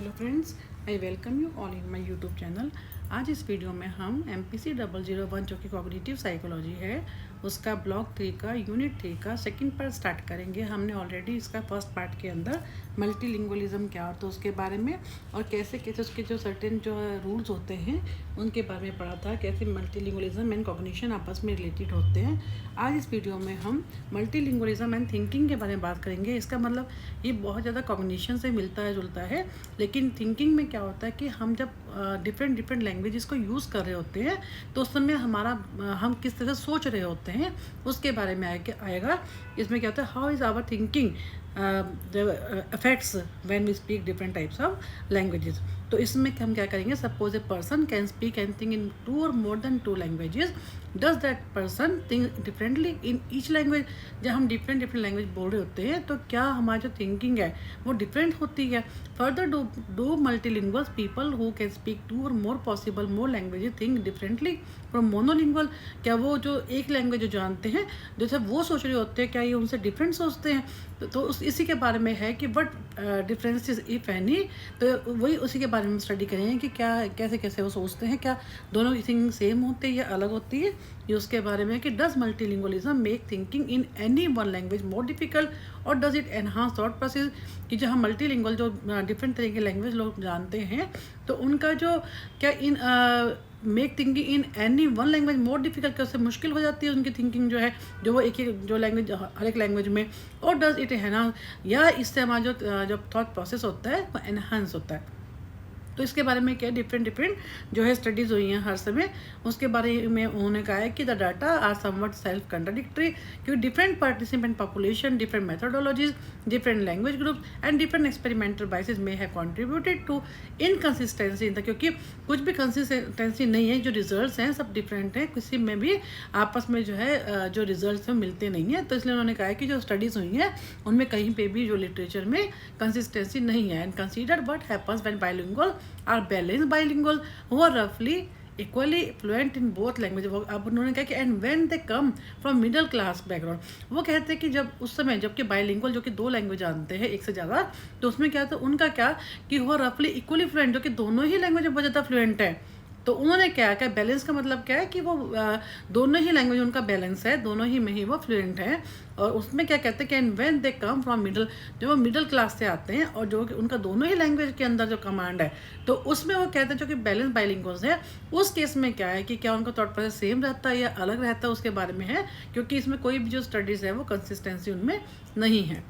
Hello friends, I welcome you all in my YouTube channel. आज इस video में हम MPC 001 जो कि कॉग्निटिव साइकोलॉजी है उसका ब्लॉक 3 का यूनिट 3 का सेकंड पार्ट स्टार्ट करेंगे। हमने ऑलरेडी इसका फर्स्ट पार्ट के अंदर मल्टीलिंगुअलिज्म क्या होता है उसके बारे में और कैसे कैसे उसके जो सर्टेन जो रूल्स होते हैं उनके बारे में पढ़ा था, कैसे मल्टीलिंगुअलिज्म एंड कॉग्निशन आपस में रिलेटेड होते हैं। आज इस वीडियो में हम मल्टीलिंगुअलिज्म एंड थिंकिंग के बारे में बात करेंगे। इसका मतलब ये बहुत ज़्यादा कॉग्निशन से मिलता है जुलता है, लेकिन थिंकिंग में क्या होता है कि हम जब डिफरेंट लैंग्वेजेस को यूज़ कर रहे होते हैं तो उस समय हम किस तरह सोच रहे होते हैं उसके बारे में आएगा। इसमें क्या होता है, how is our thinking affects when we speak different types of languages. तो इसमें हम क्या करेंगे, suppose a person can speak and think in 2 और more than 2 languages, does that person think differently in each language. जब हम different language बोल रहे होते हैं तो क्या हमारी जो थिंकिंग है वो डिफरेंट होती है। Further do multilingual people who can speak 2 और मोर possible more languages think differently from monolingual. क्या वो जो एक लैंग्वेज जो जानते हैं जैसे वो सोच रहे होते हैं, क्या ये उनसे डिफरेंट सोचते हैं? तो इसी के बारे में है कि वट डिफरेंसेस इफ एनी। तो वही उसी के बारे में स्टडी करेंगे कि क्या कैसे कैसे वो सोचते हैं, क्या दोनों थिंकिंग सेम होती है या अलग होती है। ये उसके बारे में कि does multilingualism make thinking in any one language more difficult और does it enhance thought process. कि जो हम मल्टीलिंगुअल जो डिफरेंट तरह की लैंग्वेज लोग जानते हैं तो उनका जो क्या in make thinking in any one language more difficult, कैसे मुश्किल हो जाती है उनकी थिंकिंग जो है जो वो एक ही जो लैंग्वेज हर एक लैंग्वेज में। और डज इट एनहांस, या इससे हमारा जो थॉट प्रोसेस होता है वो एनहांस होता है। तो इसके बारे में क्या डिफरेंट जो है स्टडीज़ हुई हैं हर समय, उसके बारे में उन्होंने कहा है कि the data are somewhat self contradictory, क्योंकि different participant population, different methodologies, different language groups and different experimental biases में है contributed to inconsistency in the, क्योंकि कुछ भी कंसिस्टेंसी नहीं है, जो रिजल्ट्स हैं सब डिफरेंट हैं, किसी में भी आपस में जो है जो रिजल्ट्स हैं मिलते नहीं हैं। तो इसलिए उन्होंने कहा है कि जो स्टडीज़ हुई हैं उनमें कहीं पे भी जो लिटरेचर में कंसिस्टेंसी नहीं है। And consider what happens when bilingual are balanced bilingual who are roughly equally fluent in both languages। अब उन्होंने कहा कि and when they come from middle class background, वो कहते हैं कि जब उस समय जबकि बाइलिंगुअल जो कि 2 लैंग्वेज जानते हैं एक से ज़्यादा, तो उसमें क्या था उनका क्या कि वो रफली इक्वली फ्लुएंट, जो कि दोनों ही लैंग्वेज में बहुत ज़्यादा फ्लुएंट है। तो उन्होंने क्या क्या बैलेंस का मतलब क्या है कि वो दोनों ही लैंग्वेज उनका बैलेंस है, दोनों ही में ही वो फ्लुएंट है। और उसमें क्या कहते हैं कि and when they come from middle, जो वो मिडिल क्लास से आते हैं और जो कि उनका दोनों ही लैंग्वेज के अंदर जो कमांड है तो उसमें वो कहते हैं जो कि बैलेंस बाइलिंगुअल्स है, उस केस में क्या है कि क्या उनका थॉट प्रोसेस सेम रहता है या अलग रहता है उसके बारे में है, क्योंकि इसमें कोई भी जो स्टडीज़ है वो कंसिस्टेंसी उनमें नहीं है।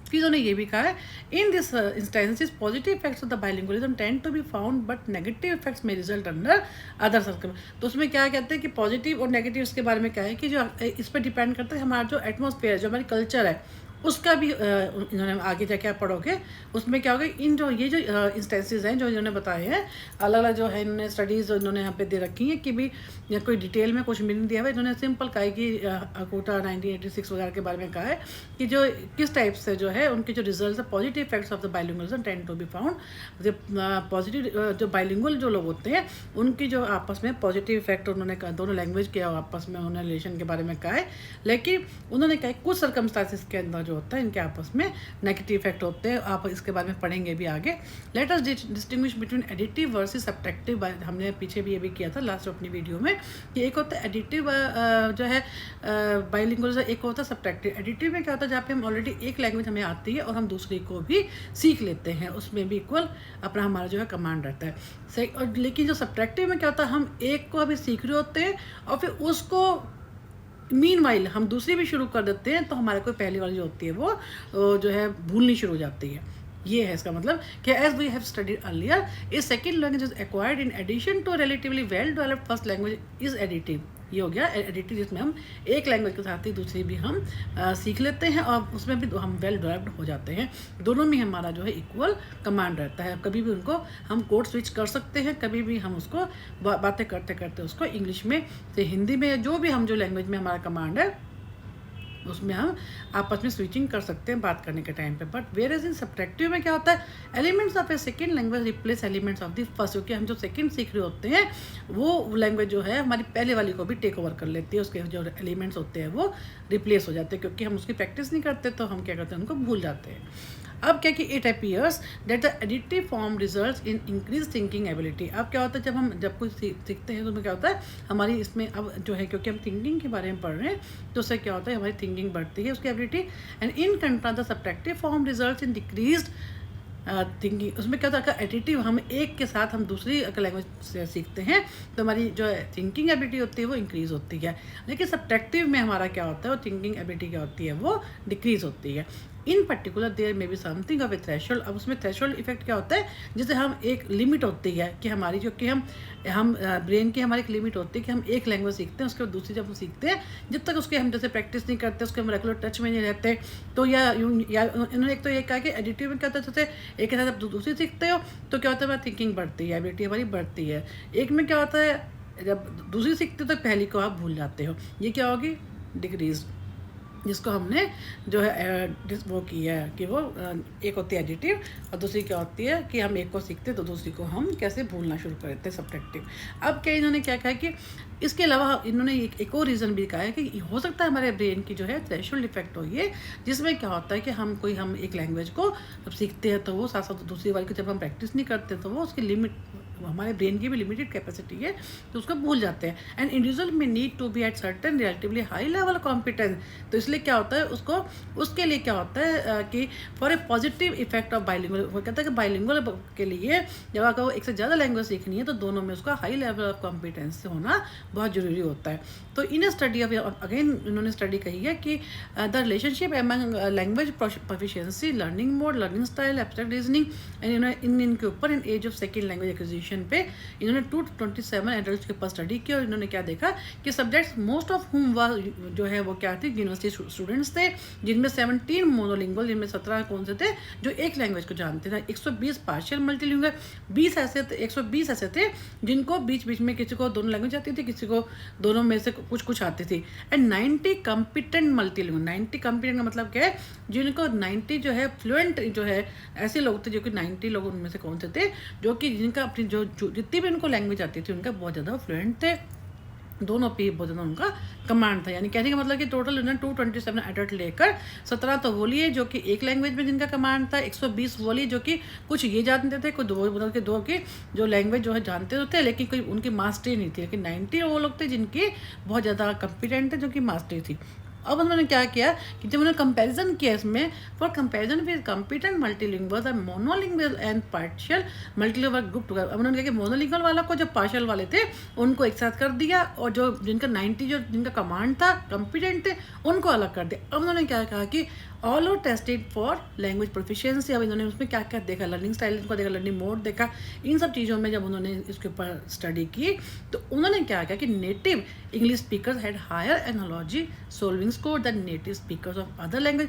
फिर उन्होंने ये भी कहा है in this instances positive effects of the bilingualism tend to be found but negative effects may result under other circum. तो उसमें क्या कहते हैं कि पॉजिटिव और नेगेटिव इसके बारे में क्या है कि जो इस पर डिपेंड करता है हमारा जो एटमॉस्फेयर है, जो हमारी कल्चर है उसका भी इन्होंने आगे जाके आप पढ़ोगे उसमें क्या होगा। इन जो ये जो इंस्टेंसेस हैं जो इन्होंने बताए हैं अलग अलग जो है इन्होंने स्टडीज़ इन्होंने यहाँ पे दे रखी हैं कि भी या कोई डिटेल में कुछ भी नहीं दिया हुआ, इन्होंने सिंपल कहा है कि कोटा 1986 वगैरह के बारे में कहा है कि जो किस टाइप से जो है उनके जो रिजल्ट है positive effects of the bilingualism tend to be found. जो पॉजिटिव जो बाइलिंगुअल जो लोग होते हैं उनकी जो आपस में पॉजिटिव इफेक्ट उन्होंने दोनों लैंग्वेज के आपस में उन्होंने रिलेशन के बारे में कहा है, लेकिन उन्होंने कहा कुछ सर्कमस्टांसिस के अंदर जो होता है इनके आपस में नेगेटिव इफेक्ट होते हैं। आप इसके बारे में पढ़ेंगे भी आगे। Let us distinguish between additive versus subtractive. हमने पीछे भी ये भी किया था लास्ट अपनी वीडियो में कि एक होता है एडिटिव जो है बाइलिंगुअल, एक होता है सब्ट्रैक्टिव। एडिटिव में क्या होता है जहाँ पे हम ऑलरेडी एक लैंग्वेज हमें आती है और हम दूसरी को भी सीख लेते हैं, उसमें भी इक्वल अपना हमारा जो है कमांड रहता है सही। और लेकिन जो सब्ट्रैक्टिव में क्या होता है हम एक को अभी सीख रहे होते हैं और फिर उसको मीनवाइल हम दूसरी भी शुरू कर देते हैं तो हमारे को पहली वाली जो होती है वो जो है भूलनी शुरू हो जाती है। ये है इसका मतलब कि as we have studied earlier a second language is acquired in addition to relatively well developed first language is additive. ये हो गया एडिटिव, जिसमें हम एक लैंग्वेज के साथ ही दूसरी भी हम सीख लेते हैं और उसमें भी हम वेल डेवलप्ड हो जाते हैं। दोनों में हमारा जो है इक्वल कमांड रहता है। कभी भी उनको हम कोड स्विच कर सकते हैं, कभी भी हम उसको बातें करते करते उसको इंग्लिश में से हिंदी में जो भी हम जो लैंग्वेज में हमारा कमांड है उसमें हम आपस में स्विचिंग कर सकते हैं बात करने के टाइम पे। But where is in subtractive में क्या होता है elements of a second language replace elements of the first, क्योंकि हम जो सेकंड सीख रहे होते हैं वो लैंग्वेज जो है हमारी पहले वाली को भी टेक ओवर कर लेती है, उसके जो एलिमेंट्स होते हैं वो रिप्लेस हो जाते हैं, क्योंकि हम उसकी प्रैक्टिस नहीं करते तो हम क्या करते हैं उनको भूल जाते हैं। अब क्या कि it appears that the additive form results in increase thinking ability. अब क्या होता है जब कुछ सीखते हैं तो उसमें क्या होता है हमारी इसमें अब जो है क्योंकि हम थिंकिंग के बारे में पढ़ रहे हैं तो उससे क्या होता है हमारी थिंकिंग बढ़ती है उसकी ability. And in contrast the subtractive form results in decreased thinking. उसमें क्या होता है एडिटिव हम एक के साथ हम दूसरी लैंग्वेज से सीखते हैं तो हमारी जो थिंकिंग एबिलिटी होती है वो इंक्रीज़ होती है। लेकिन सब्ट्रैक्टिव में हमारा क्या होता है वो थिंकिंग एबिलिटी क्या होती है वो डिक्रीज़ होती है। In particular there may be something of a threshold. अब उसमें थ्रेशोल्ड इफेक्ट क्या होता है जैसे हम एक लिमिट होती है कि हमारी जो कि हम ब्रेन की हमारी एक लिमिट होती है कि हम एक लैंग्वेज सीखते हैं उसके बाद दूसरी जब हम सीखते हैं जब तक उसके हम जैसे प्रैक्टिस नहीं करते उसके हम रेगुलर टच में नहीं रहते। तो या इन्होंने एक तो ये कहा कि एडिटिव में क्या होता है जैसे एक के साथ आप दूसरी सीखते हो तो क्या होता है हमारी थिंकिंग बढ़ती है एबिलिटी हमारी बढ़ती है। एक में क्या होता है जब दूसरी सीखते हो तो पहली को आप भूल जाते हो। ये क्या होगी डिक्रीज जिसको हमने जो है वो किया है कि वो एक होती है एडिटिव और दूसरी क्या होती है कि हम एक को सीखते तो दूसरी को हम कैसे भूलना शुरू कर देते हैं सब्ट्रैक्टिव। अब क्या इन्होंने क्या कहा कि इसके अलावा इन्होंने एक और रीज़न भी कहा है कि हो सकता है हमारे ब्रेन की जो है थ्रेशोल्ड इफेक्ट हो ये जिसमें क्या होता है कि हम एक लैंग्वेज को जब सीखते हैं तो वो साथ साथ दूसरी वाली की जब हम प्रैक्टिस नहीं करते तो वो उसकी लिमिट हमारे ब्रेन की भी लिमिटेड कैपेसिटी है तो उसको भूल जाते हैं। एंड इंडिविजुअल में need to be at certain relatively high level competence. तो इसलिए क्या होता है उसके लिए क्या होता है कि for a positive effect of bilingual वो कहता है कि बाइलिंगुअल के लिए जब आपको एक से ज़्यादा लैंग्वेज सीखनी है तो दोनों में उसका हाई लेवल ऑफ कॉम्पिटेंस होना बहुत ज़रूरी होता है। तो इन स्टडी ऑफ अगेन इन्होंने स्टडी कही है कि the relationship among language proficiency learning mode learning style abstract reasoning and इनके ऊपर in age of second language acquisition पे इन्होंने 227 एडल्ट के ऊपर स्टडी की और इन्होंने क्या देखा कि सब्जेक्ट्स मोस्ट ऑफ हुम जो है वो क्या थे यूनिवर्सिटी स्टूडेंट्स थे जिनमें 17 मोनोलिंगुअल जिनमें 17 कौन से थे जो एक लैंग्वेज को जानते थे। 120 पार्शियल मल्टीलिंगुअल 120 ऐसे थे जिनको बीच बीच में किसी को दोनों लैंग्वेज आती थी किसी को दोनों में से कुछ आती थी। एंड 90 कॉम्पिटेंट मल्टीलिंगुअल 90 कॉम्पिटेंट का मतलब क्या है जिनको 90 जो है फ्लुएंट जो है ऐसे लोग थे जो कि 90 लोग उनमें से कौन से थे जो कि जिनका अपनी जो जितनी भी उनको लैंग्वेज आती थी उनका बहुत ज़्यादा फ्लुएंट थे दोनों पे बहुत ज़्यादा उनका कमांड था। यानी कहने का मतलब कि टोटल उन्होंने 227 एडल्ट लेकर 17 तो वो लिए जो कि एक लैंग्वेज में जिनका कमांड था 120 वो लिए जो कि कुछ ये जानते थे कुछ दो की जो लैंग्वेज जो है जानते तो थे लेकिन कोई उनकी मास्टरी नहीं थी। लेकिन 90 वो लोग थे जिनकी बहुत ज़्यादा कॉम्पिटेंट थे जो कि मास्टरी थी। अब उन्होंने क्या किया कि जब उन्होंने कंपैरिजन किया इसमें for comparison with competent multilingual और monolingual and partial multilingual group together. अब उन्होंने कहा कि मोनोलिंगुअल वाला को जो पार्शियल वाले थे उनको एक साथ कर दिया और जो जिनका 90 जो जिनका कमांड था कॉम्पिटेंट थे उनको अलग कर दिया। अब उन्होंने क्या कहा कि all are tested for language proficiency. अब इन्होंने उसमें क्या क्या देखा लर्निंग स्टाइल को देखा लर्निंग मोड देखा। इन सब चीज़ों में जब उन्होंने इसके ऊपर स्टडी की तो उन्होंने क्या किया कि native English speakers had higher analogy solving score than native speakers of other language.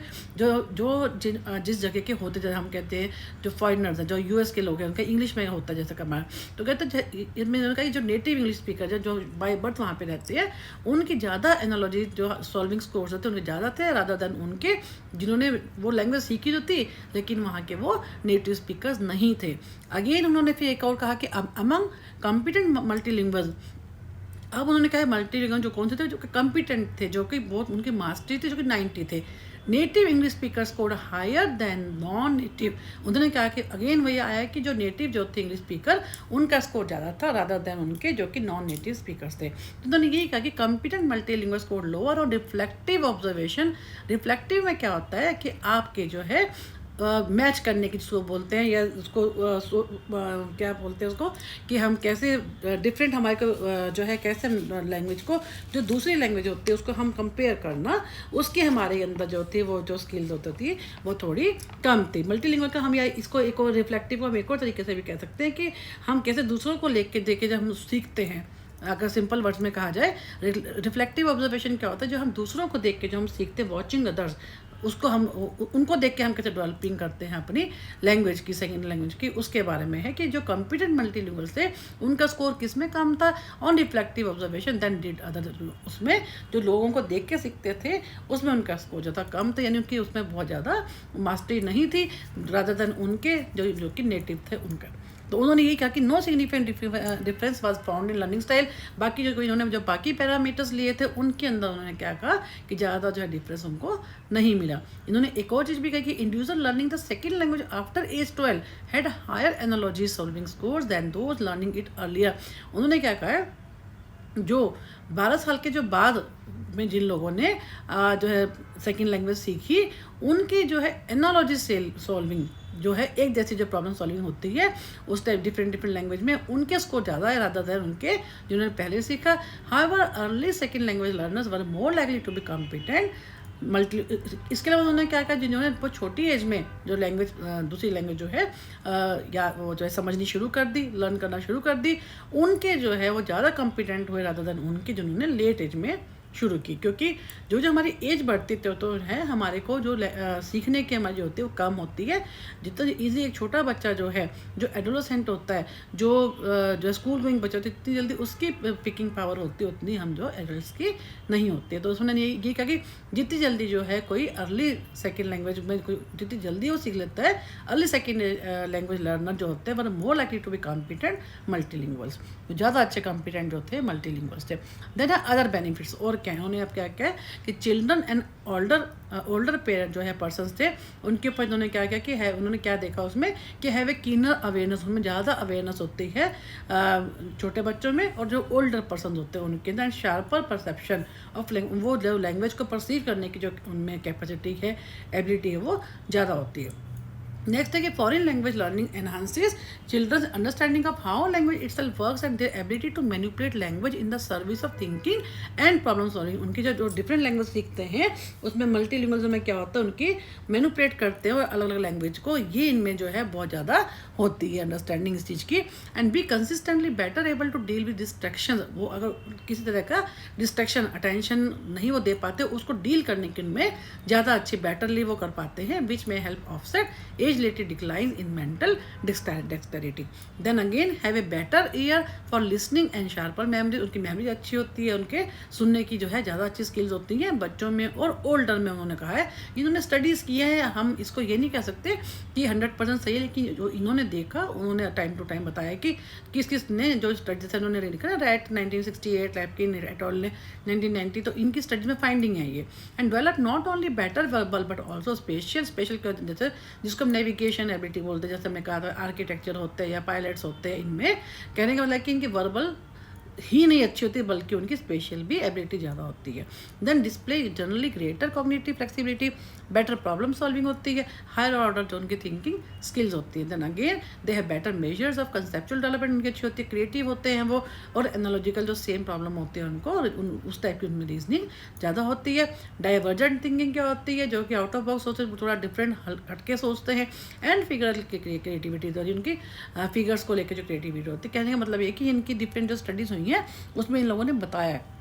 जिस जगह के होते जैसे हम कहते हैं जो फॉरेनर्स हैं जो यूएस के लोग हैं उनका इंग्लिश में होता है जैसे कमांड तो कहते इसमें उन्होंने कहा जो नेटिव इंग्लिश स्पीकर जो बाय बर्थ वहाँ पे रहते हैं उनकी ज़्यादा एनालॉजी जो सॉल्विंग स्कोर्स होते हैं उनके ज़्यादा थे रादर देन उनके जिन्होंने वो लैंग्वेज सीखी जो थी लेकिन वहाँ के वो नेटिव स्पीकर्स नहीं थे। अगेन उन्होंने फिर एक और कहा कि अमंग कॉम्पिटेंट मल्टीलिंगुअल। अब उन्होंने कहा मल्टीलिंगुअल जो कौन से थे जो कि कॉम्पिटेंट थे जो कि बहुत उनकी मास्टरी थी जो कि 90 थे। Native English speaker score higher than non native. उन्होंने कहा कि अगेन वही आया कि जो नेटिव जो थे इंग्लिश स्पीकर उनका स्कोर ज़्यादा था रादर देन उनके जो कि नॉन नेटिव स्पीकर्स थे। तो उन्होंने यही कहा कि कॉम्पिटेंट मल्टीलिंगुअल स्कोर लोअर और रिफ्लेक्टिव ऑब्जर्वेशन। रिफ्लेक्टिव में क्या होता है कि आपके जो है मैच करने की जिसको बोलते हैं या उसको क्या बोलते हैं उसको कि हम कैसे डिफरेंट हमारे को जो है कैसे लैंग्वेज को जो दूसरी लैंग्वेज होती है उसको हम कंपेयर करना उसकी हमारे अंदर जो थी वो जो स्किल्स होती थी वो थोड़ी कम थी। मल्टीलिंगुअल का हम या इसको एक और रिफ्लेक्टिव को हम एक और तरीके से भी कह सकते हैं कि हम कैसे दूसरों को लेके देखे जब हम सीखते हैं। अगर सिंपल वर्ड्स में कहा जाए रिफ्लेक्टिव ऑब्जर्वेशन क्या होता है जो हम दूसरों को देख के जो हम सीखते हैं वॉचिंग अदर्स उसको हम उनको देख के हम कैसे डेवलपिंग करते हैं अपनी लैंग्वेज की सेकेंड लैंग्वेज की उसके बारे में है कि जो कॉम्पिटेंट मल्टीलिंगुअल थे उनका स्कोर किस में कम था on reflective observation than did other. उसमें जो लोगों को देख के सीखते थे उसमें उनका स्कोर ज़्यादा कम था यानी उनकी उसमें बहुत ज़्यादा मास्टरी नहीं थी रादर देन उनके जो कि नेटिव थे उनका। तो उन्होंने यही कहा कि no significant difference was found in learning style. बाकी जो इन्होंने जो बाकी पैरामीटर्स लिए थे उनके अंदर उन्होंने क्या कहा कि ज़्यादा जो है डिफरेंस उनको नहीं मिला। इन्होंने एक और चीज़ भी कही कि individual learning the second language after age 12 had higher analogy solving scores than those learning it earlier. उन्होंने क्या कहा है, जो 12 साल के जो बाद में जिन लोगों ने जो है सेकेंड लैंग्वेज सीखी, उनकी जो है एनालॉजी सॉल्विंग जो है एक जैसी जो प्रॉब्लम सॉल्विंग होती है उस टाइप डिफरेंट लैंग्वेज में उनके स्कोर ज़्यादा है रादर देन उनके जिन्होंने पहले सीखा। However early second language learners were more likely to be competent multi. इसके अलावा उन्होंने क्या कहा, जिन्होंने बहुत छोटी एज में जो लैंग्वेज दूसरी लैंग्वेज जो है या वो जो है समझनी शुरू कर दी, लर्न करना शुरू कर दी, उनके जो है वो ज़्यादा कॉम्पिटेंट हुए रादर देन उनके जिन्होंने लेट एज में शुरू की। क्योंकि जो जो हमारी एज बढ़ती तो है हमारे को जो सीखने की हमारी जो होती है वो कम होती है। जितना ईजी एक छोटा बच्चा जो है जो एडोलेसेंट होता है, जो स्कूल गोइंग बच्चा होता है, इतनी जल्दी उसकी पिकिंग पावर होती है उतनी हम जो एडल्ट्स की नहीं होती है। तो उसने ये कहा कि जितनी जल्दी जो है कोई अर्ली सेकेंड लैंग्वेज में कोई जितनी जल्दी वो सीख लेता है, अर्ली सेकेंड लैंग्वेज लर्नर जो होते हैं were more likely to be competent multilinguals, ज़्यादा अच्छे कॉम्पिटेंट जो थे मल्टीलिंगुअल्स थे। देन अदर बेनिफिट्स और क्या है, उन्होंने अब क्या क्या कि चिल्ड्रन एंड ओल्डर पेरेंट जो है पर्सन्स थे उनके ऊपर इन्होंने क्या किया कि है, उन्होंने क्या देखा उसमें कि हैव ए कीनर अवेयरनेस, उनमें ज़्यादा अवेयरनेस होती है छोटे बच्चों में, और जो ओल्डर पर्सन होते हैं उनके अंदर शार्पर परसेप्शन ऑफ वो जो लैंग्वेज को परसीव करने की जो उनमें कैपेसिटी है, एबिलिटी है, वो ज़्यादा होती है। नेक्स्ट है कि foreign language learning enhances children's understanding of how language itself works and their ability to manipulate language in the service of thinking and problem solving. उनकी जो डिफरेंट लैंग्वेज सीखते हैं उसमें मल्टीलिंगुअल में क्या होता है, उनकी मैनिपुलेट करते हैं और अलग अलग लैंग्वेज को, ये इनमें जो है बहुत ज़्यादा होती है अंडरस्टैंडिंग इस चीज़ की। And be consistently better able to deal with distraction, वो अगर किसी तरह का डिस्ट्रैक्शन अटेंशन नहीं वो दे पाते, उसको डील करने के उनमें ज़्यादा अच्छे बेटरली वो कर पाते हैं, विच में help offset age related decline in mental dexterity. Then again have a better ear for listening and sharper memory, उनकी मेमोरी अच्छी होती है, उनके सुनने की जो है ज़्यादा अच्छी स्किल्स होती हैं बच्चों में और ओल्डर में। उन्होंने कहा है, इन्होंने स्टडीज़ किया है, हम इसको ये नहीं कह सकते कि 100% सही है, लेकिन जो इन्होंने देखा उन्होंने टाइम टू टाइम बताया कि किस किस ने जो स्टडी जैसे उन्होंने लिखा ना रैट 1968, लैपकिन एट ऑल ने 1990, तो इनकी स्टडीज में फाइंडिंग है ये। And develop not only better verbal but also special जैसे जिसको हम नेविगेशन एबिलिटी बोलते हैं, जैसे मैं कहा था आर्किटेक्चर होते हैं या पायलट्स होते हैं, इनमें कहने का मतलब कि इनकी वर्बल ही नहीं अच्छी होती बल्कि उनकी स्पेशल भी एबिलिटी ज़्यादा होती है। Then display generally greater cognitive flexibility, better problem solving होती है, हायर ऑर्डर जो उनकी थिंकिंग स्किल्स होती है। Then again they have better measures of conceptual development, उनकी अच्छी होती है, क्रिएटिव होते हैं वो, और एनालॉजिकल जो सेम प्रॉब्लम होती है उनको उस टाइप की उनमें रीजनिंग ज़्यादा होती है। डाइवर्जेंट थिंकिंग क्या होती है, जो कि आउट ऑफ बॉक्स सोचते हैं, थोड़ा डिफरेंट हटके सोचते हैं। एंड फिगर की क्रिएटिविटी जो उनकी फिगर्स को लेकर जो क्रिएटिविटी होती है, कहने का मतलब ये कि इनकी डिफरेंट जो स्टडीज़ हुई है उसमें इन लोगों ने बताया है।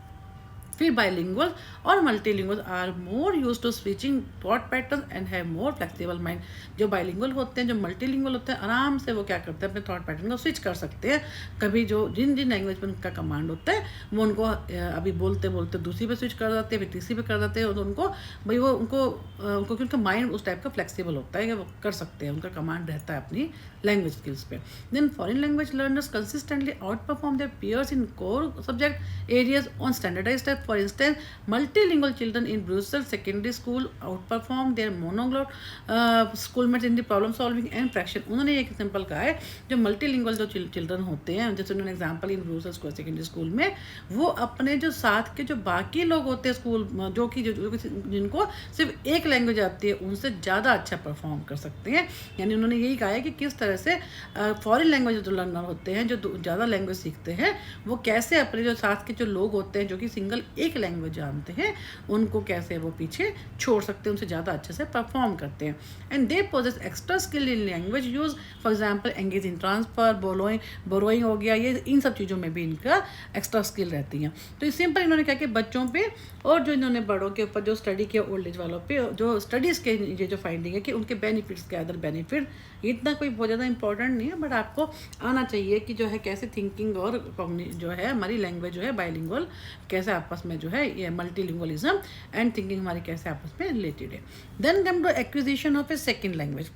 फिर बाइलिंगुअल और multilingual are more used to switching thought pattern and have more flexible mind. जो बाइलिंगुअल होते हैं, जो मल्टीलिंगुअल होते हैं, आराम से वो क्या करते हैं, अपने थॉट पैटर्न को स्विच कर सकते हैं। कभी जो जिन लैंग्वेज पर उनका कमांड होता है वो उनको अभी बोलते बोलते दूसरी पे स्विच कर देते हैं, फिर तीसरी पे कर देते हैं, और उनको भाई वो उनको क्योंकि उनका माइंड उस टाइप का फ्लेक्सिबल होता है कि वो कर सकते हैं, उनका कमांड रहता है अपनी लैंग्वेज स्किल्स पे। Then foreign language learners consistently outperform their peers in core subject areas on standardised test. For instance multilingual children in Brussels secondary school outperform their monoglot schoolmates in the problem solving and fraction। उन्होंने एक example कहा है, जो multilingual जो children होते हैं, जैसे उन्होंने example in Brussels secondary school में, वो अपने जो साथ के जो बाकी लोग होते हैं स्कूल जो कि जिनको सिर्फ एक लैंग्वेज आती है उनसे ज़्यादा अच्छा परफॉर्म कर सकते हैं। यानी उन्होंने यही कहा है कि किस तरह से फॉरेन लैंग्वेज जो लर्नर होते हैं, जो ज़्यादा लैंग्वेज सीखते हैं, वो कैसे अपने जो साथ के जो लोग होते हैं जो कि सिंगल एक लैंग्वेज जानते हैं, उनको कैसे वो पीछे छोड़ सकते हैं, उनसे ज़्यादा अच्छे से परफॉर्म करते हैं। And they possess extra skill in language use, for example engage in transfer, borrowing हो गया, ये इन सब चीज़ों में भी इनका एक्स्ट्रा स्किल रहती हैं। तो इस सिंपल इन्होंने कहा कि बच्चों पे और जो इन्होंने बड़ों के ऊपर जो स्टडी किया, ओल्ड एज वालों पे जो स्टडीज़ के ये जो फाइंडिंग है कि उनके बेनिफिट्स के अदर बेनिफिट, इतना कोई बहुत ज़्यादा इंपॉर्टेंट नहीं है, बट आपको आना चाहिए कि जो है कैसे थिंकिंग और जो है हमारी लैंग्वेज जो है बाइलिंगुअल कैसे आपस में जो है ये मल्टीलिंगुअलिज्म एंड थिंकिंग हमारी कैसे आपस में रिलेटेड है। Then come to acquisition of a second language.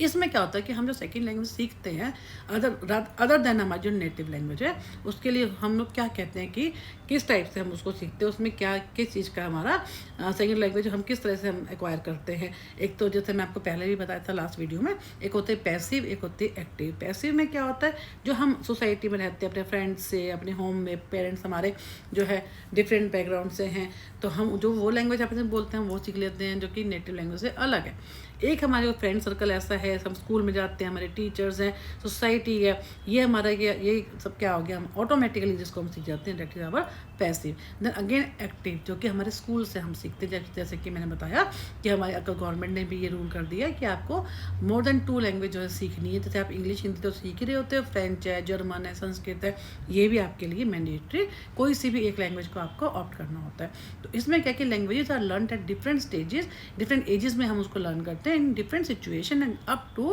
इसमें क्या होता है कि हम जो सेकंड लैंग्वेज सीखते हैं अदर देन हमारी जो नेटिव लैंग्वेज है, उसके लिए हम लोग क्या कहते हैं कि किस टाइप से हम उसको सीखते हैं, उसमें क्या किस चीज़ का हमारा सेकंड लैंग्वेज हम किस तरह से हम एक्वायर करते हैं। एक तो जैसे मैं आपको पहले भी बताया था लास्ट वीडियो में, एक होते हैं पैसिव, एक होती है एक्टिव। पैसिव में क्या होता है, जो हम सोसाइटी में रहते हैं अपने फ्रेंड्स से, अपने होम में पेरेंट्स हमारे जो है डिफरेंट बैकग्राउंड से हैं, तो हम जो वो लैंग्वेज आपस में बोलते हैं वो सीख लेते हैं जो कि नेटिव लैंग्वेज से अलग है। एक हमारे फ्रेंड सर्कल ऐसा है, हम स्कूल में जाते हैं, हमारे टीचर्स हैं, सोसाइटी है, ये हमारा ये सब क्या हो गया, हम ऑटोमेटिकली जिसको हम सीख जाते हैं, that is our passive. Then again active, जो कि हमारे स्कूल से हम सीखते हैं। जैसे कि मैंने बताया कि हमारे अगर गवर्नमेंट ने भी ये रूल कर दिया है कि आपको मोर देन 2 लैंग्वेज जो है सीखनी है। जैसे आप इंग्लिश हिंदी तो सीख ही रहे होते हो, फ्रेंच है, जर्मन है, संस्कृत है, ये भी आपके लिए मैंडेटरी, कोई सी भी एक लैंग्वेज को आपको ऑप्ट करना होता है। तो इसमें क्या कि languages are learn at different stages, different ages में हम उसको लर्न करते हैं in different situation and up to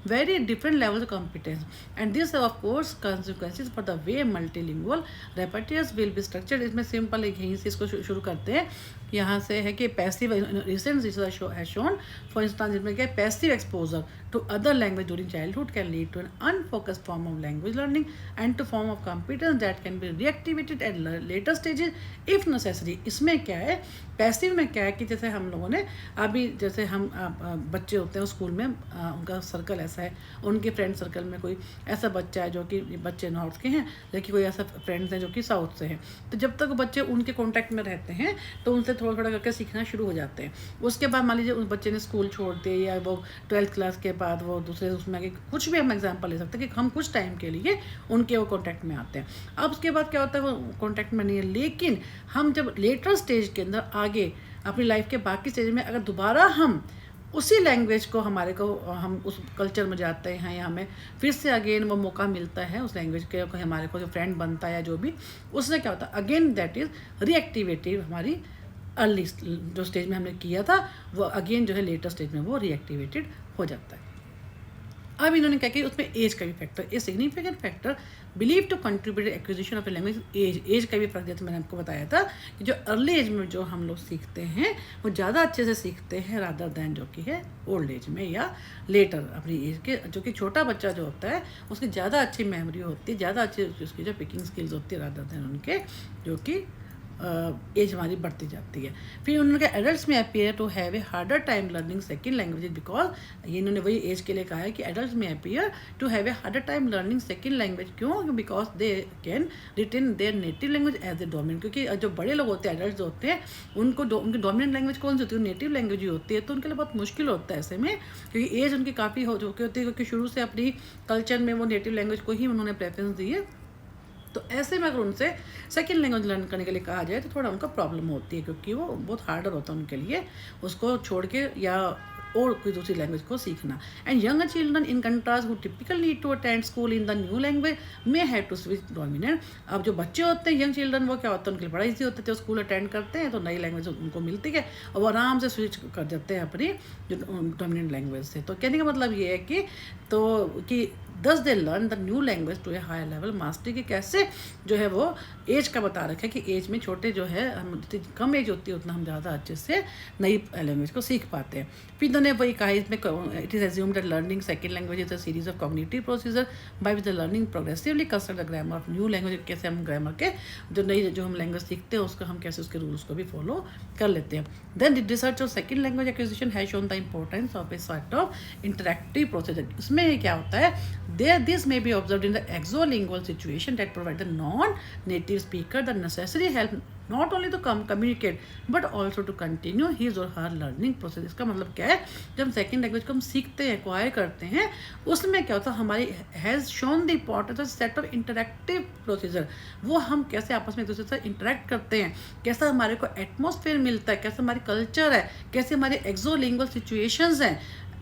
very different levels of competence, and this of course consequences for the way multilingual repertoires will be structured। इसमें simple एक यहीं से इसको शुरू करते हैं। यहाँ से है कि passive recent research has shown for instance जिसमें क्या passive exposure to other language during childhood can lead to an unfocused form of language learning and to form of competence that can be reactivated at later stages if necessary. इसमें क्या है, passive में क्या है कि जैसे हम लोगों ने अभी जैसे हम बच्चे होते हैं स्कूल में, उनका सर्कल ऐसा है, उनके फ्रेंड सर्कल में कोई ऐसा बच्चा है जो कि बच्चे नॉर्थ के हैं, लेकिन कोई ऐसा फ्रेंड्स हैं जो कि साउथ से हैं, तो जब तक बच्चे उनके कॉन्टैक्ट में रहते हैं तो उनसे थोड़ा थोड़ा करके सीखना शुरू हो जाते हैं। उसके बाद मान लीजिए उस बच्चे ने स्कूल छोड़ दिए या वो 12th क्लास के बाद वो दूसरे उसमें आगे कुछ भी हम एग्जाम्पल ले सकते हैं कि हम कुछ टाइम के लिए उनके वो कॉन्टैक्ट में आते हैं। अब उसके बाद क्या होता है, वो कॉन्टैक्ट में नहीं है, लेकिन हम जब लेटर स्टेज के अंदर आगे अपनी लाइफ के बाकी स्टेज में अगर दोबारा हम उसी लैंग्वेज को हम उस कल्चर में जाते हैं या हमें फिर से अगेन वो मौका मिलता है उस लैंग्वेज के हमारे को जो फ्रेंड बनता है या जो भी, उससे क्या होता है अगेन दैट इज़ रीएक्टिवेटिव। हमारी अर्ली जो स्टेज में हमने किया था वो अगेन जो है लेटर स्टेज में वो रीएक्टिवेटेड हो जाता है। अब इन्होंने क्या किया, उसमें एज का भी factor, a significant factor believe to contribute acquisition of a language age का भी फर्क दिया। तो मैंने आपको बताया था कि जो अर्ली एज में जो हम लोग सीखते हैं वो ज़्यादा अच्छे से सीखते हैं रादर दैन जो कि है ओल्ड एज में या लेटर अपनी एज के। जो कि छोटा बच्चा जो होता है उसकी ज़्यादा अच्छी मेमोरी होती है, ज़्यादा अच्छी उसकी जो पिकिंग स्किल्स होती है रादर दैन उनके जो कि एज हमारी बढ़ती जाती है। फिर उन्होंने एडल्ट्स में appear to have a harder time learning second language because ये इन्होंने वही एज के लिए कहा है कि एडल्ट्स में appear to have a harder time learning second language. क्यों? Because they can retain their native language as a dominant. क्योंकि जो बड़े लोग होते हैं, एडल्ट जो होते हैं, उनको उनकी डोमिनेंट लैंग्वेज कौन सी होती है? नेटिव लैंग्वेज ही होती है। तो उनके लिए बहुत मुश्किल होता है ऐसे में, क्योंकि एज उनकी काफ़ी हो चुकी होती है, क्योंकि शुरू से अपनी कल्चर में वो नेटिव लैंग्वेज को ही उन्होंने प्रेफरेंस दी है। तो ऐसे में अगर उनसे सेकेंड लैंग्वेज लर्न करने के लिए कहा जाए तो थोड़ा उनका प्रॉब्लम होती है, क्योंकि वो बहुत हार्डर होता है उनके लिए उसको छोड़ के या और कोई दूसरी लैंग्वेज को सीखना। And younger children in contrast who typical need to attend school in the new language may have to switch dominant. अब जो बच्चे होते हैं यंग चिल्ड्रन, वो क्या होता है उनके लिए बड़ा ईजी होता है, जो स्कूल अटेंड करते हैं तो नई लैंग्वेज उनको मिलती है और वो आराम से स्विच कर देते हैं अपनी जो डोमिनेंट लैंग्वेज से। तो कहने का मतलब ये है कि thus they learn the new language to a higher level mastery. कि कैसे जो है वो एज का बता रखा है कि एज में छोटे जो है हम जितनी कम एज होती है उतना हम ज़्यादा अच्छे से नई लैंग्वेज को सीख पाते हैं। फिर इन्होंने वही कहा इसमें it is assumed that learning second language is a series of cognitive procedure by which the learning progressively concern the grammar of new language. कैसे हम ग्रामर के जो हम लैंग्वेज सीखते हैं उसको हम कैसे उसके रूल्स को भी फॉलो कर लेते हैं। Then the research of second language acquisition has shown the importance of a sort of interactive procedure. इसमें क्या होता है, this may be observed in the exolingual situation that provide the non-native speaker the necessary help not only to communicate but also to continue his or her learning process। इसका मतलब क्या है, जब हम सेकेंड लैंग्वेज को हम सीखते हैं, एक्वायर करते हैं, उसमें क्या होता है हमारी has shown the importance of set of interactive procedure. वो हम कैसे आपस में एक दूसरे से इंटरेक्ट करते हैं, कैसा हमारे को एटमॉस्फेयर मिलता है, कैसे हमारी कल्चर है, कैसे हमारे एक्सोलिंगुअल सिचुएशंस हैं,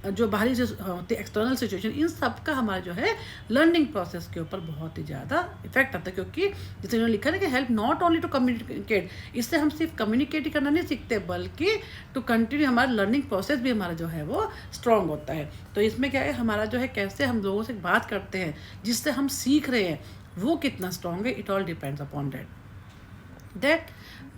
जो बाहरी जो होती है एक्सटर्नल सिचुएशन, इन सब का हमारा जो है लर्निंग प्रोसेस के ऊपर बहुत ही ज़्यादा इफेक्ट आता है। क्योंकि जैसे उन्होंने लिखा है कि help not only to communicate, इससे हम सिर्फ कम्युनिकेट ही करना नहीं सीखते बल्कि टू कंटिन्यू हमारा लर्निंग प्रोसेस भी हमारा जो है वो स्ट्रॉन्ग होता है। तो इसमें क्या है, हमारा जो है कैसे हम लोगों से बात करते हैं जिससे हम सीख रहे हैं वो कितना स्ट्रॉन्ग है, it all depends upon that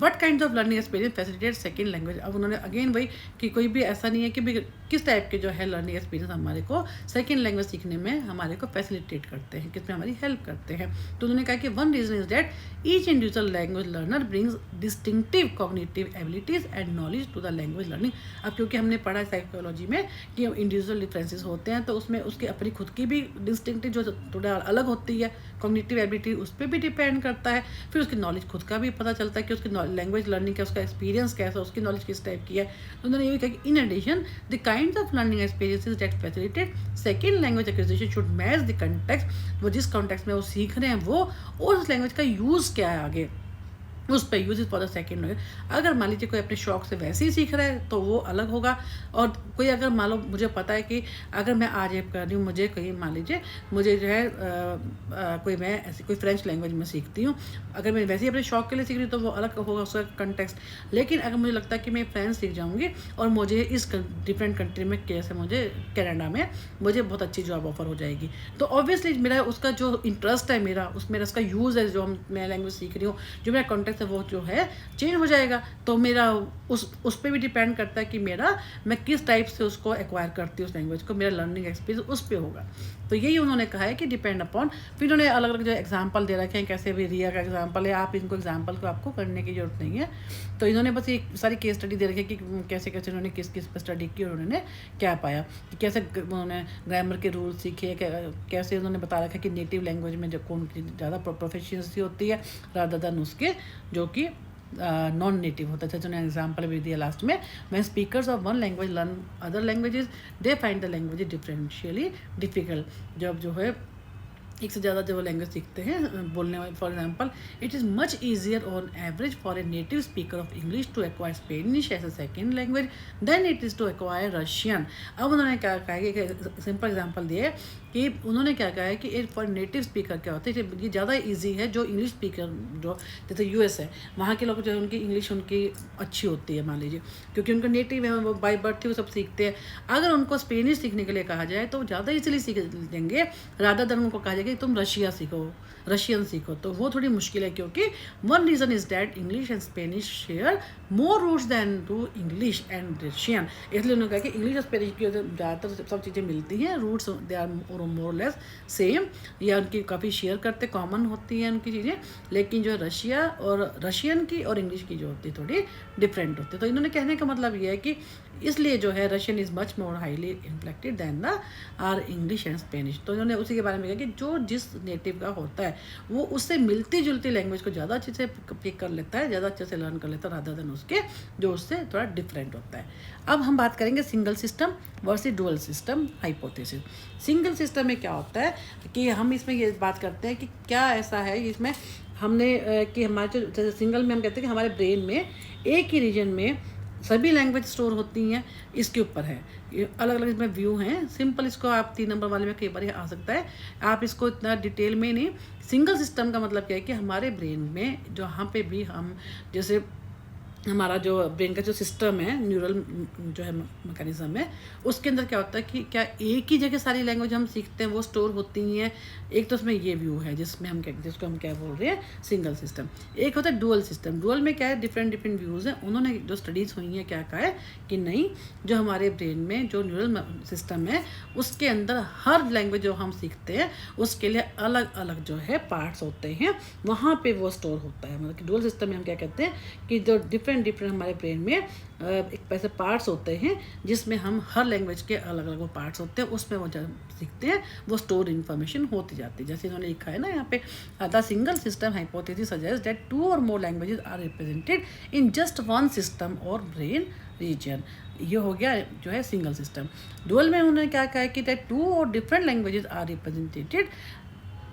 what kind of learning experience facilitate second language. अब उन्होंने अगेन वही कि कोई भी ऐसा नहीं है कि भी किस टाइप के जो है लर्निंग एक्सपीरियंस हमारे को सेकंड लैंग्वेज सीखने में हमारे को फैसिलिटेट करते हैं, किसमें हमारी हेल्प करते हैं। तो उन्होंने कहा कि one reason is that each individual language learner brings distinctive cognitive abilities and knowledge to the language learning. अब क्योंकि हमने पढ़ा है साइकोलॉजी में कि इंडिविजुअल डिफरेंसेस होते हैं, तो उसमें उसकी अपनी खुद की भी डिस्टिंक्टिव जो थोड़ा अलग होती है कॉग्निटिव एबिलिटी, उस पर भी डिपेंड करता है। फिर उसकी नॉलेज खुद का भी पता चलता है कि उसकी लैंग्वेज लर्निंग का उसका एक्सपीरियंस कैसा, उसकी नॉलेज किस टाइप की है। तो उन्होंने ये भी कहा कि in addition the kind of learning experiences that facilitate second language acquisition should match the context. वो जिस कॉन्टेक्स्ट में वो सीख रहे हैं वो और उस लैंग्वेज का यूज़ क्या है आगे, उस पर use for the second language. अगर मान लीजिए कोई अपने शौक से वैसे ही सीख रहा है तो वो अलग होगा, और कोई अगर मान लो मुझे पता है कि अगर मैं आज ये कर रही हूँ, मुझे कहीं मान लीजिए मुझे जो है कोई मैं ऐसी कोई फ्रेंच लैंग्वेज में सीखती हूँ, अगर मैं वैसे ही अपने शौक के लिए सीख रही हूँ तो वो अलग होगा उसका कंटेक्स्ट। लेकिन अगर मुझे लगता है कि मैं फ्रेंच सीख जाऊँगी और मुझे इस डिफरेंट कंट्री में, कैसे मुझे कनाडा में मुझे बहुत अच्छी जॉब ऑफर हो जाएगी, तो ऑब्वियसली मेरा उसका जो इंटरेस्ट है मेरा उसका यूज़ है, जो मैं लैंग्वेज सीख रही हूँ, जो मेरा कॉन्टेक्स्ट वो जो है चेंज हो जाएगा। तो मेरा उस पर भी डिपेंड करता है कि मैं किस टाइप से उसको एक्वायर करती हूँ उस लैंग्वेज को, मेरा लर्निंग एक्सपीरियंस उस पर होगा। तो यही उन्होंने कहा है कि डिपेंड अपॉन। फिर उन्होंने अलग अलग जो एग्जांपल दे रखे हैं, कैसे भी रिया का एग्जांपल है, आप इनको एग्जांपल को आपको करने की जरूरत नहीं है। तो इन्होंने बस एक सारी केस स्टडी दे रखी है कि कैसे कैसे उन्होंने किस किस पर स्टडी की और उन्होंने क्या पाया, कि कैसे उन्होंने ग्रामर के रूल सीखे, कैसे उन्होंने बता रखा है कि नेटिव लैंग्वेज में जो कौन ज़्यादा प्रोफिशिएंसी होती है रादर देन उसके जो कि नॉन नेटिव होता है। जो एग्जाम्पल भी दिया लास्ट में, when speakers of one language learn other languages they find the language differentially difficult. जब जो है एक से ज़्यादा जब वो लैंग्वेज सीखते हैं बोलने वाले, for example it is much easier on average for a native speaker of English to acquire Spanish as a second language than it is to acquire Russian. अब उन्होंने क्या कहा है कि सिंपल एग्जांपल दिए कि उन्होंने क्या कहा है कि एक फॉर नेटिव स्पीकर क्या होता है, ये ज़्यादा ईजी है जो इंग्लिश स्पीकर जो जैसे यूएस है, वहाँ के लोग जो उनकी इंग्लिश उनकी अच्छी होती है मान लीजिए, क्योंकि उनका नेटिव है, वो बाय बर्थ ही वो सब सीखते हैं। अगर उनको स्पेनिश सीखने के लिए कहा जाए तो ज़्यादा ईजिली सीख लेंगे, रादर देन उनको कहा जाएगा कि तुम रशियन सीखो, तो वो थोड़ी मुश्किल है। क्योंकि one reason is that English and Spanish share more roots than to English and Russian. इसलिए उन्होंने कहा कि इंग्लिश और स्पेनिश की ज़्यादातर सब चीज़ें मिलती हैं, roots they are more less same, या उनकी काफ़ी शेयर करते, कॉमन होती हैं उनकी चीज़ें। लेकिन जो रशिया और रशियन की और इंग्लिश की जो होती है थोड़ी डिफरेंट होती है। तो इन्होंने कहने का मतलब ये है कि इसलिए जो है Russian is much more highly inflected than the are English and Spanish. तो इन्होंने उसी के बारे में कहा कि जो जिस नेटिव का होता है वो उससे मिलती जुलती लैंग्वेज को ज़्यादा अच्छे से पिक कर लेता है, ज़्यादा अच्छे से लर्न कर लेता है रादर देन उसके जो उससे थोड़ा डिफरेंट होता है। अब हम बात करेंगे single system versus dual system hypothesis. Single system में क्या होता है कि हम इसमें ये बात करते हैं कि क्या ऐसा है इसमें हमने कि हमारे जो सिंगल में हम कहते हैं कि हमारे ब्रेन में एक ही रीजन में सभी लैंग्वेज स्टोर होती हैं, इसके ऊपर है। अलग अलग इसमें व्यू हैं। सिंपल इसको आप 3 नंबर वाले में कई बार आ सकता है, आप इसको इतना डिटेल में नहीं। सिंगल सिस्टम का मतलब क्या है कि हमारे ब्रेन में जहाँ पे भी हम जैसे हमारा जो ब्रेन का जो सिस्टम है, न्यूरल जो है मैकेनिज्म है, उसके अंदर क्या होता है कि क्या एक ही जगह सारी लैंग्वेज हम सीखते हैं वो स्टोर होती हैं। एक तो उसमें ये व्यू है जिसको हम क्या बोल रहे हैं सिंगल सिस्टम। एक होता है डुअल सिस्टम। डुअल में क्या है डिफरेंट व्यूज़ हैं। उन्होंने जो स्टडीज़ हुई हैं क्या कहा है कि नहीं, जो हमारे ब्रेन में जो न्यूरल सिस्टम है उसके अंदर हर लैंग्वेज जो हम सीखते हैं उसके लिए अलग अलग जो है पार्ट्स होते हैं, वहाँ पर वो स्टोर होता है। मतलब कि डुअल सिस्टम में हम क्या कहते हैं कि जो डिफरेंट हमारे ब्रेन में एक ऐसे पार्ट्स होते हैं जिसमें हम हर लैंग्वेज के अलग अलग वो पार्ट्स होते हैं, उसमें वो जब सीखते हैं वो स्टोर इन्फॉर्मेशन होती जाती है। जैसे इन्होंने लिखा है ना यहाँ पे, the single system hypothesis suggest that 2 और more languages are represented in just one system or brain region. ये हो गया जो है सिंगल सिस्टम। डुअल में उन्होंने क्या कहा कि दैट 2 और different languages are represented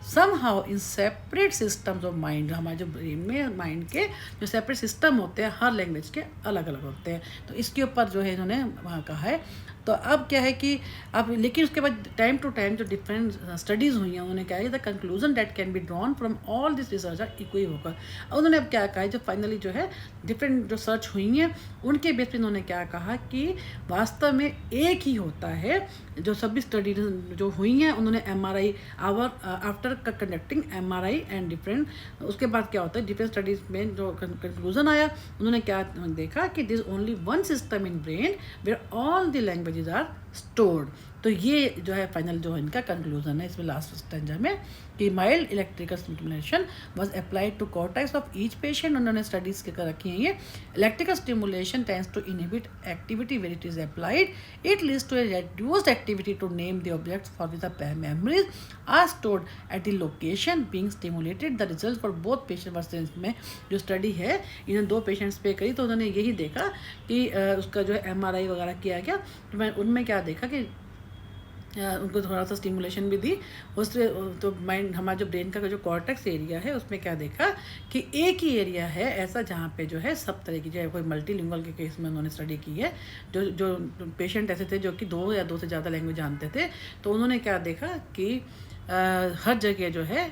somehow in separate systems of mind। हमारे जो ब्रेन में माइंड के जो सेपरेट सिस्टम होते हैं हर लैंग्वेज के अलग अलग होते हैं। तो इसके ऊपर जो है इन्होंने वहाँ कहा है। तो अब क्या है कि अब लेकिन उसके बाद टाइम टू टाइम जो डिफरेंट स्टडीज़ हुई हैं उन्होंने क्या है the conclusion that can be drawn from all this research are equivocal. उन्होंने अब क्या कहा है, जो फाइनली जो है डिफरेंट जो सर्च हुई हैं उनके बेस पे उन्होंने क्या कहा कि वास्तव में एक ही होता है। जो सभी स्टडीज जो हुई हैं उन्होंने MRI after conducting MRI and different, उसके बाद क्या होता है डिफरेंट स्टडीज में जो कंक्लूजन आया उन्होंने क्या देखा कि this only one system in brain where all the languages are stored. तो ये जो है फाइनल जो है इनका कंक्लूजन है इसमें लास्ट स्टेंजा में कि mild electrical stimulation was applied to cortex of each patient. उन्होंने स्टडीज़ के कर रखी हैं ये। Electrical stimulation tends to inhibit activity where it is applied, it leads to a reduced activity to name the objects for which the memories are stored at the location being stimulated. The results for both patient versus में जो study है इन्होंने 2 patients पे करी तो उन्होंने यही देखा कि उसका जो है MRI वगैरह किया गया तो मैं उनमें क्या देखा कि उनको थोड़ा सा स्टिमुलेशन भी दी उससे तो माइंड हमारा जो ब्रेन का जो कॉर्टेक्स एरिया है उसमें क्या देखा कि एक ही एरिया है ऐसा जहाँ पे जो है सब तरह की जो कोई मल्टीलिंगुअल के केस में उन्होंने स्टडी की है। जो पेशेंट ऐसे थे जो कि 2 या 2 से ज़्यादा लैंग्वेज जानते थे तो उन्होंने क्या देखा कि हर जगह जो है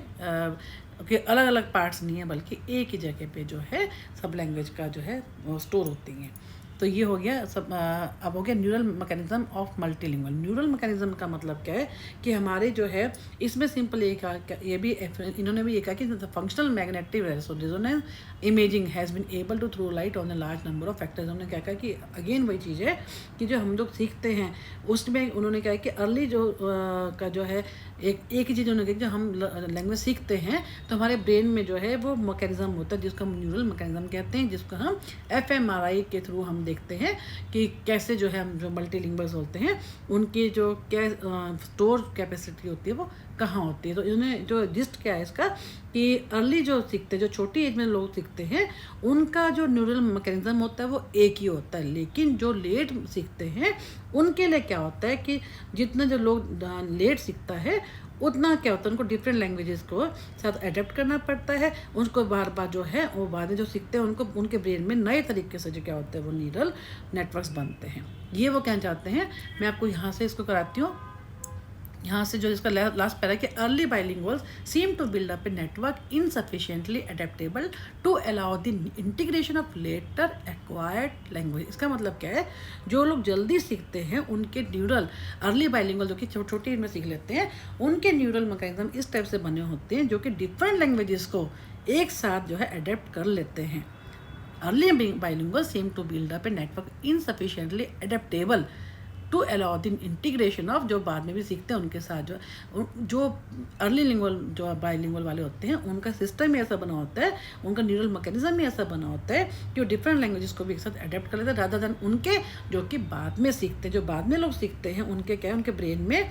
कि अलग अलग पार्ट्स नहीं है बल्कि एक ही जगह पे जो है सब लैंग्वेज का जो है स्टोर होती हैं। तो ये हो गया सब। अब हो गया neural mechanism of multilingual. Neural mechanism का मतलब क्या है कि हमारे जो है इसमें सिंपल ये कहा, ये भी इन्होंने भी ये कहा कि functional magnetic resonance imaging has been able to throw light on a large number of factors. उन्होंने क्या कहा कि अगेन वही चीज़ है कि जो हम लोग सीखते हैं उसमें उन्होंने क्या है कि अर्ली जो का जो है एक ही चीज़ उन्होंने कहा, जो हम लैंग्वेज सीखते हैं तो हमारे ब्रेन में जो है वो मैकेनिज्म होता है जिसको हम न्यूरल मैकेनिज्म कहते हैं, जिसको हम fMRI के थ्रू हम देखते हैं कि कैसे जो है हम जो मल्टीलिंगुअल्स होते हैं उनकी जो क्या स्टोर कैपेसिटी होती है वो कहाँ होती है। तो इन्होंने जो जिस्ट क्या है इसका कि अर्ली जो सीखते हैं जो छोटी एज में लोग सीखते हैं उनका जो न्यूरल मैकेनिज्म होता है वो एक ही होता है, लेकिन जो लेट सीखते हैं उनके लिए क्या होता है कि जितना जो लोग लेट सीखता है उतना क्या होता है उनको डिफरेंट लैंग्वेजेस को साथ अडेप्ट करना पड़ता है। उनको बार बार जो है वो बाद में जो सीखते हैं उनको उनके ब्रेन में नए तरीके से जो क्या होता है वो न्यूरल नेटवर्क्स बनते हैं। ये वो कहना चाहते हैं। मैं आपको यहाँ से इसको कराती हूँ, यहाँ से जो इसका लास्ट पैरा कि early bilinguals seem to build up a network insufficiently adaptable to allow the integration of later acquired language. इसका मतलब क्या है, जो लोग जल्दी सीखते हैं उनके न्यूरल अर्ली बाइलिंगुअल जो कि छोटी में सीख लेते हैं उनके न्यूरल मैकेनिज्म इस टाइप से बने होते हैं जो कि डिफरेंट लैंग्वेजेस को एक साथ जो है अडेप्ट कर लेते हैं। Early bilingual seem to build up a network insufficiently adaptable to allow the integration of, जो बाद में भी सीखते हैं उनके साथ जो अर्ली लिंगुअल जो बाइलिंगुअल वाले होते हैं उनका सिस्टम ही ऐसा बना होता है, उनका न्यूरल मैकेनिज्म ही ऐसा बना होता है कि वो डिफरेंट लैंग्वेजेस को भी एक साथ अडेप्ट कर लेते हैं रादर देन उनके जो कि बाद में सीखते हैं। जो बाद में लोग सीखते हैं उनके क्या है उनके ब्रेन में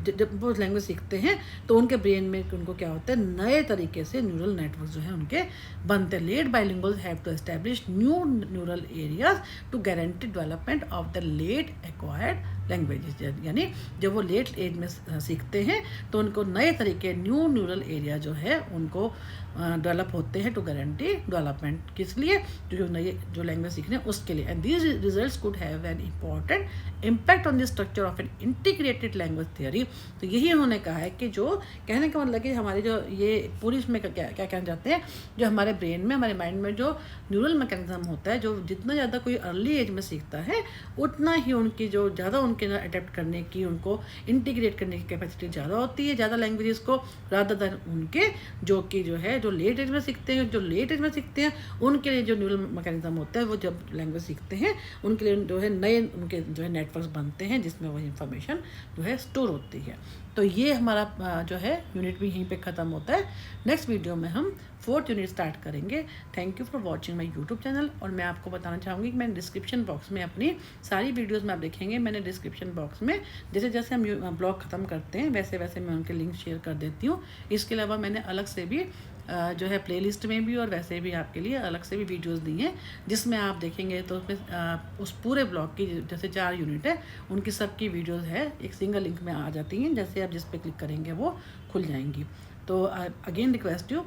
जब वो लैंग्वेज सीखते हैं तो उनके ब्रेन में उनको क्या होता है नए तरीके से न्यूरल नेटवर्क जो है उनके बनते हैं। Late bilinguals have to establish new neural areas to guarantee development of the late acquired languages. यानी जब वो लेट एज में सीखते हैं तो उनको नए तरीके न्यू न्यूरल एरिया जो है उनको डेवलप होते हैं टू गारंटी डेवलपमेंट। किस लिए, जो नए जो लैंग्वेज सीखने उसके लिए। And these results could have an important impact on the structure of an integrated language theory. तो यही उन्होंने कहा है कि जो कहने का मतलब कि हमारे जो ये पूरी इसमें क्या कहना चाहते हैं, जो हमारे ब्रेन में हमारे माइंड में जो न्यूरल मैकेनिज्म होता है, जो जितना ज़्यादा कोई अर्ली एज में सीखता है उतना ही उनकी जो ज़्यादा उनके अडेप्ट करने की उनको इंटीग्रेट करने की कैपेसिटी ज़्यादा होती है ज़्यादा लैंग्वेजेस को रादर देन उनके जो कि जो है जो लेट एज में सीखते हैं। जो लेट एज में सीखते हैं उनके लिए जो न्यूरल मैकेनिज्म होता है वो जब लैंग्वेज सीखते हैं उनके लिए जो है नए उनके जो है नेटवर्क्स बनते हैं जिसमें वही इंफॉर्मेशन जो है स्टोर होती है। तो ये हमारा जो है यूनिट भी यहीं पे ख़त्म होता है। नेक्स्ट वीडियो में हम 4th यूनिट स्टार्ट करेंगे। Thank you for watching my YouTube channel. और मैं आपको बताना चाहूँगी कि मैंने डिस्क्रिप्शन बॉक्स में अपनी सारी वीडियोस में आप देखेंगे, मैंने डिस्क्रिप्शन बॉक्स में जैसे जैसे हम ब्लॉग ख़त्म करते हैं वैसे वैसे मैं उनके लिंक शेयर कर देती हूँ। इसके अलावा मैंने अलग से भी जो है प्लेलिस्ट में भी और वैसे भी आपके लिए अलग से भी वीडियोस दी हैं जिसमें आप देखेंगे तो उसमें उस पूरे ब्लॉग की जैसे 4 यूनिट है उनकी सबकी वीडियोस है एक सिंगल लिंक में आ जाती हैं। जैसे आप जिस पे क्लिक करेंगे वो खुल जाएंगी। तो अगेन रिक्वेस्ट यू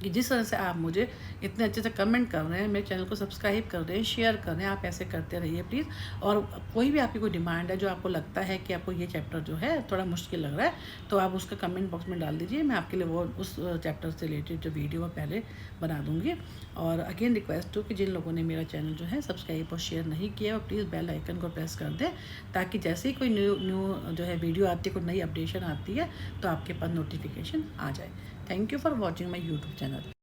कि जिस तरह से आप मुझे इतने अच्छे से कमेंट कर रहे हैं, मेरे चैनल को सब्सक्राइब कर रहे हैं, शेयर कर रहे हैं, आप ऐसे करते रहिए प्लीज़। और कोई भी आपकी कोई डिमांड है जो आपको लगता है कि आपको ये चैप्टर जो है थोड़ा मुश्किल लग रहा है, तो आप उसका कमेंट बॉक्स में डाल दीजिए, मैं आपके लिए वो उस चैप्टर से रिलेटेड जो वीडियो है पहले बना दूँगी। और अगेन रिक्वेस्ट हो कि जिन लोगों ने मेरा चैनल जो है सब्सक्राइब और शेयर नहीं किया, वो प्लीज़ बेल आइकन को प्रेस कर दें, ताकि जैसे ही कोई न्यू जो है वीडियो आती है, कोई नई अपडेशन आती है, तो आपके पास नोटिफिकेशन आ जाए। Thank you for watching my YouTube channel.